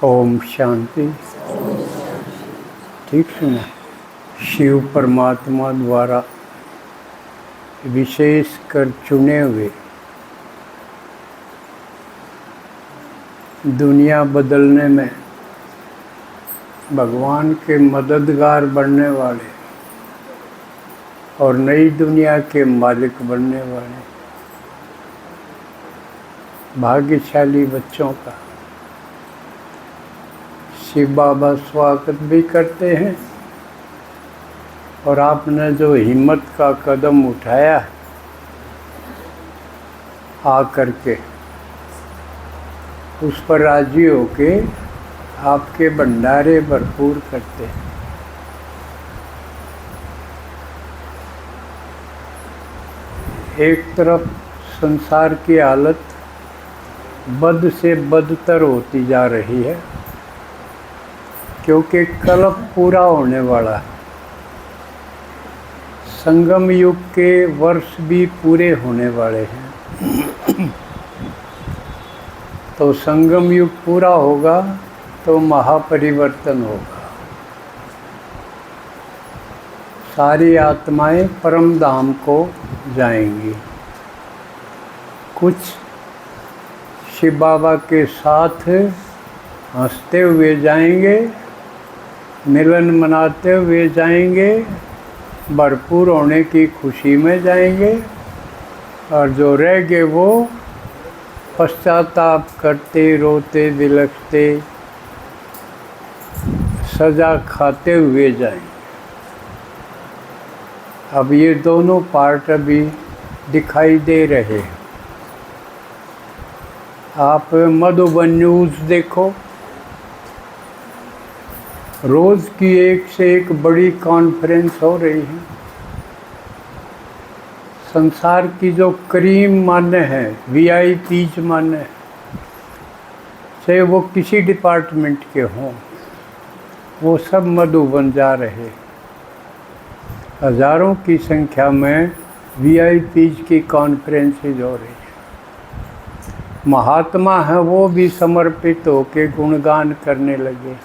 ओम शांति। ठीक सुना। शिव परमात्मा द्वारा विशेष कर चुने हुए दुनिया बदलने में भगवान के मददगार बनने वाले और नई दुनिया के मालिक बनने वाले भाग्यशाली बच्चों का शिव बाबा स्वागत भी करते हैं। और आपने जो हिम्मत का कदम उठाया आ करके उस पर राजी होके आपके भंडारे भरपूर करते हैं। एक तरफ संसार की हालत बद से बदतर होती जा रही है, क्योंकि कलप पूरा होने वाला है। संगम युग के वर्ष भी पूरे होने वाले हैं। तो संगम युग पूरा होगा तो महापरिवर्तन होगा। सारी आत्माएं परम धाम को जाएंगी। कुछ शिव बाबा के साथ हंसते हुए जाएंगे, मिलन मनाते हुए जाएंगे, भरपूर होने की खुशी में जाएंगे। और जो रह गए वो पश्चाताप करते, रोते, बिलखते, सजा खाते हुए जाएंगे। अब ये दोनों पार्ट अभी दिखाई दे रहे हैं। आप मधुबन न्यूज़ देखो, रोज़ की एक से एक बड़ी कॉन्फ्रेंस हो रही है। संसार की जो करीम मान्य है, वीआईपीज मान्य है, चाहे वो किसी डिपार्टमेंट के हों, वो सब मधुबन जा रहे। हज़ारों की संख्या में वीआईपीज की कॉन्फ्रेंसेज हो रही है। महात्मा हैं वो भी समर्पित होकर गुणगान करने लगे।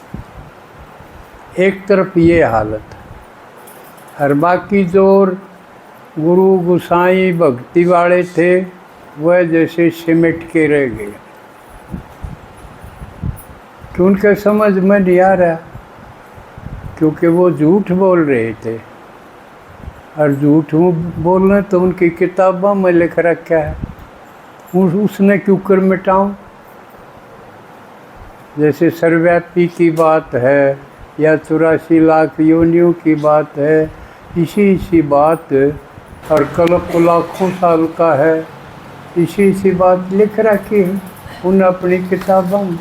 एक तरफ ये हालत है, और बाकी जो गुरु गुसाई भक्ति वाले थे वह जैसे सिमट के रह गए, कि उनके समझ में नहीं आ रहा, क्योंकि वो झूठ बोल रहे थे। और झूठ बोलना तो उनकी किताबों में लिख रखा है, उसने क्यों कर मिटाऊं। जैसे सर्वव्यापी की बात है या 84 लाख योनियों की बात है, इसी बात, और कल्प लाखों साल का है, इसी बात लिख रखी है उन अपनी किताबों में।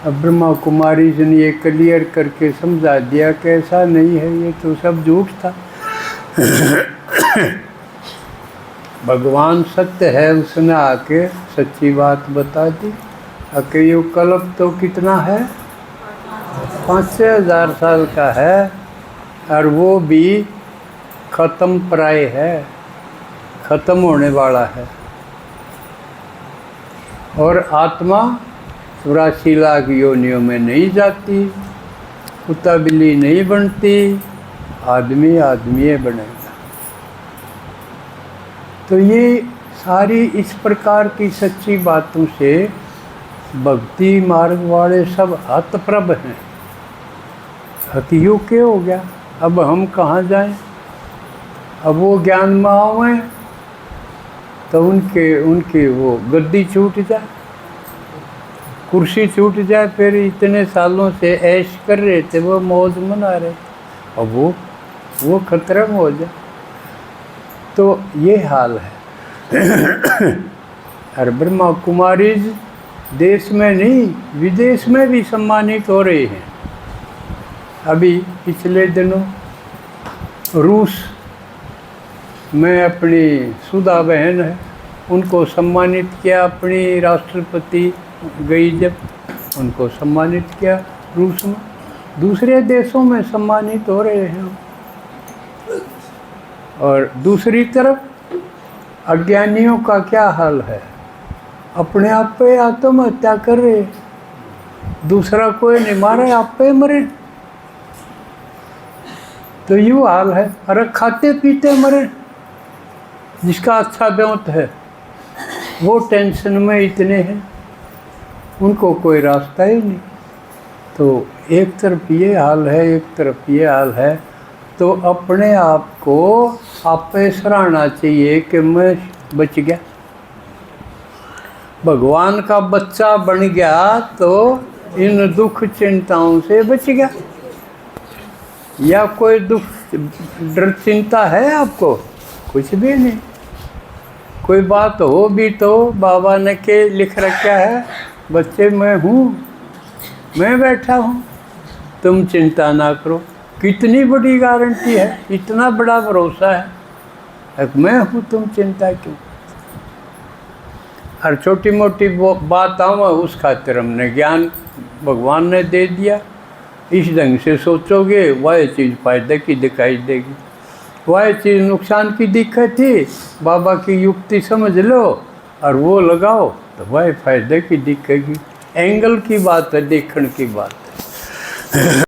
अब ब्रह्मा कुमारी जी ने ये क्लियर करके समझा दिया कि ऐसा नहीं है, ये तो सब झूठ था। भगवान सत्य है, उसने आके सच्ची बात बता दी। अके ये कल्प तो कितना है, 5-6 हज़ार साल का है, और वो भी ख़त्म प्राय है, ख़त्म होने वाला है। और आत्मा 84 लाख योनियों में नहीं जाती, कुत्ता बिल्ली नहीं बनती, आदमी आदमी बनेगा। तो ये सारी इस प्रकार की सच्ची बातों से भक्ति मार्ग वाले सब हतप्रभ हैं। हतियुग के हो गया, अब हम कहाँ जाएं। अब वो ज्ञान में आवे तो उनकी वो गद्दी छूट जाए, कुर्सी छूट जाए। फिर इतने सालों से ऐश कर रहे थे, वो मौज मना रहे, अब वो खतरे में हो जाए। तो ये हाल है। और ब्रह्मा कुमारी देश में नहीं, विदेश में भी सम्मानित हो रहे हैं। अभी पिछले दिनों रूस में अपनी सुधा बहन है, उनको सम्मानित किया। अपनी राष्ट्रपति गई जब, उनको सम्मानित किया रूस में। दूसरे देशों में सम्मानित हो रहे हैं। और दूसरी तरफ अज्ञानियों का क्या हाल है, अपने आप पे आत्महत्या कर रहे, दूसरा कोई नहीं मारे, आप पे मरे। तो यूँ हाल है। अरे खाते पीते मरे, जिसका अच्छा ब्योंत है वो टेंशन में इतने हैं, उनको कोई रास्ता ही नहीं। तो एक तरफ ये हाल है, एक तरफ ये हाल है। तो अपने आप को आप पे सराहना चाहिए कि मैं बच गया, भगवान का बच्चा बन गया, तो इन दुख चिंताओं से बच गया। या कोई दुख डर चिंता है आपको? कुछ भी नहीं। कोई बात हो भी तो बाबा ने के लिख रखा है, बच्चे मैं हूँ, मैं बैठा हूँ, तुम चिंता ना करो। कितनी बड़ी गारंटी है, इतना बड़ा भरोसा है, मैं हूँ, तुम चिंता क्यों। हर छोटी मोटी बात आवा उस खातिर हमने ज्ञान भगवान ने दे दिया। इस ढंग से सोचोगे वह चीज़ फायदे की दिखाई देगी, वह चीज़ नुकसान की दिखेगी। बाबा की युक्ति समझ लो और वो लगाओ तो वह फायदे की दिखेगी। एंगल की बात है, देखने की बात है।